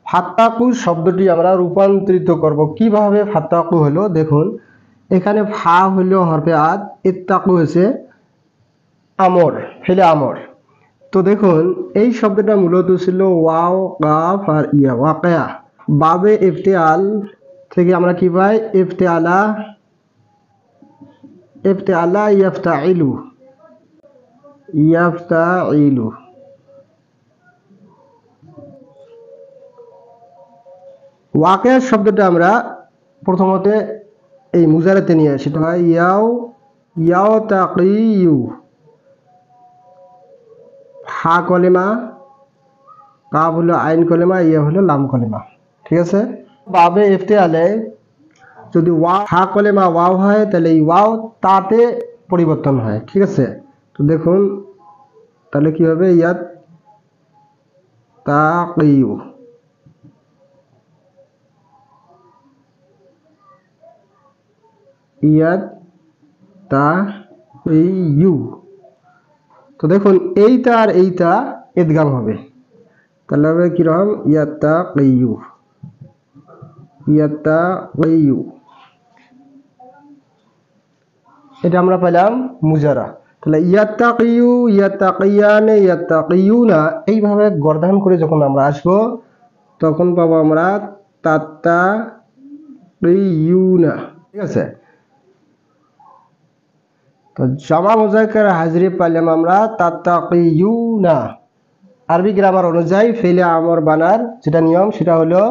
ফাত্তাকু শব্দটি আমরা রূপান্তরিত করব কিভাবে। ফাত্তাকু হলো, দেখুন এখানে ফা হলো হরফে আদ, ইত্তাকু হয়েছে আমর, ফেলে আমর। তো দেখুন এই শব্দটা মূলত ছিল ওয়াও কাফ আর ইয়া, ওয়াকিয়া। বাবে ইফতিআল থেকে আমরা কি পাই, ইফতিআলা, ইফতিআলা ইয়াফতাইলু, ইয়াফতাইলু। ওয়াকিয়া শব্দটা আমরা প্রথমত এই মুজারাতে নিয়ে আসি, সেটা হয় ইয়াও, ইয়াও তাকিয়ু, হা কলেমা, কাব হলো আইন কলেমা, ইয়া হলো লাম কলেমা। ঠিক আছে। বাবে ইফতিআলে যদি ওয়া হা কলেমা ওয়াও হয় তাহলে এই ওয়াও তাতে পরিবর্তন হয়। ঠিক আছে। তো দেখুন তাহলে কি হবে, ইয়াত তাকিয়ু, ইয়াত তাকিয়ু। তো দেখুন এইটা আর এইটা ইদগাম হবে, তাহলে হবে কিরকম, ইয়াত্তাকিয়ু, ইয়াত্তাকিয়ু। এটা আমরা পেলাম মুজারা। তাহলে ইয়াত্তাকিয়ু, ইয়াত্তাকিয়ানে, ইয়াত্তাকিয়ুনা, এইভাবে গর্দান করে যখন আমরা আসবো তখন পাবো আমরা তাত্তাকিয়ুনা। ঠিক আছে। তো জামা মুজাক্কার হাজরি পাইলাম আমরা তাত্তাকিয়ুনা। আরবি গ্রামার অনুযায়ী ফেলে আমর বানার যেটা নিয়ম সেটা হলো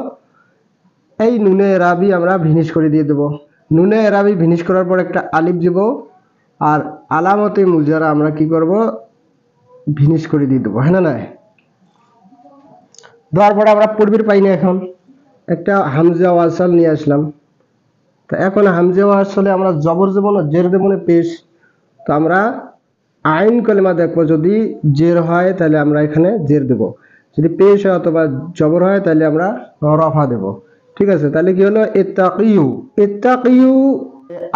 এই নুনে এরাবি আমরা ভিনিশ করে দিয়ে দেবো। নুনে এরাবি ভিনিশ করার পর একটা আলিফ দিব, আর আলামতে মুজারা আমরা কি করব, ভিনিশ করে দিয়ে দেবো। হ্যাঁ না নাই, দেওয়ার পর আমরা পূর্বের পাই না, এখন একটা হামজা ওয়াসাল নিয়ে আসলাম। তো এখন হামজা ওয়াসালে আমরা জবর দেবো না জের দেবো না পেশ। তো আমরা আইন কলেমা দেখবো, যদি জের হয় তাহলে আমরা এখানে জের দেব, যদি পেশ হয় অথবা জবর হয় তাহলে আমরা রফা দেব। ঠিক আছে। তাহলে কি হলো, ইত্তাকিয়ু। ইত্তাকিয়ু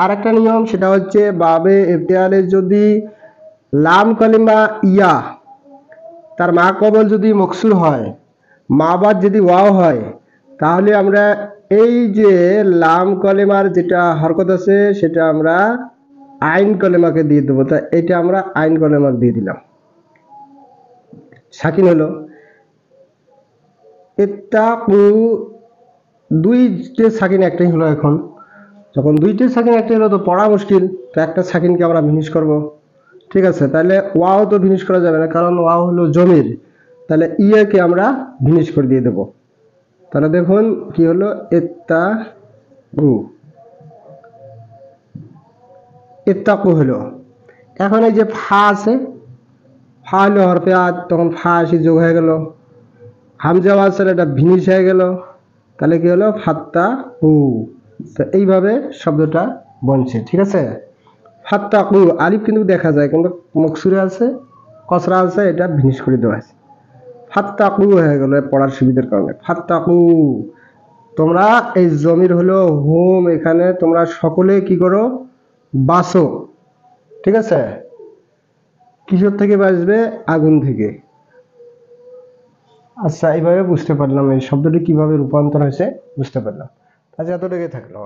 আর একটা নিয়ম, সেটা হচ্ছে বাবে ইফতিআলে যদি লাম কলেমা ইয়া তার মা কবল যদি মকসুর হয়, মা বাদ যদি ওয়াও হয়, তাহলে আমরা এই যে লাম কলেমার যেটা হরকত আছে সেটা আমরা আইন কলেমাকে দিয়ে দেবো। তা এটা আমরা আইন কলেমাকে দিয়ে দিলাম, সাকিন হলো। ইত্তাকু দুইটে সাকিন একটাই হলো। এখন যখন দুইটে সাকিন একটাই হলো তো পড়া মুশকিল, তো একটা সাকিনকে আমরা ভিনিশ করব। ঠিক আছে। তাহলে ওয়াও তো ভিনিশ করা যাবে না, কারণ ওয়াও হলো জমির। তাহলে ইয়াকে আমরা ভিনিশ করে দিয়ে দেব। তাহলে দেখুন কি হলো, ইত্তাকু, ইত্তাকু হলো। এখন এই যে ফা আছে, ফা হলো হরফে আদ, তখন ফা আসি যোগ হয়ে গেল, হামজা ওয়াসাল এটা ভিনিশ হয়ে গেল, তাহলে কি হলো, ফাত্তাকু। এইভাবে শব্দটা বনছে। ঠিক আছে। ফাত্তাকু আলিফ কিন্তু দেখা যায়, কিন্তু মকসুরে আছে, কসরা আছে, এটা ভিনিশ করে দেওয়া আছে, ফাত্তাকু হয়ে গেল পড়ার সুবিধার কারণে। ফাত্তাকু। তোমরা এই জমির হলো হুম, এখানে তোমরা সকলে কি করো, বাঁচো। ঠিক আছে। কিসের থেকে বাঁচবে, আগুন থেকে। আচ্ছা, এইভাবে বুঝতে পারলাম এই শব্দটি কিভাবে রূপান্তর হয়েছে, বুঝতে পারলাম। আচ্ছা, এতটুকুই থাকলো।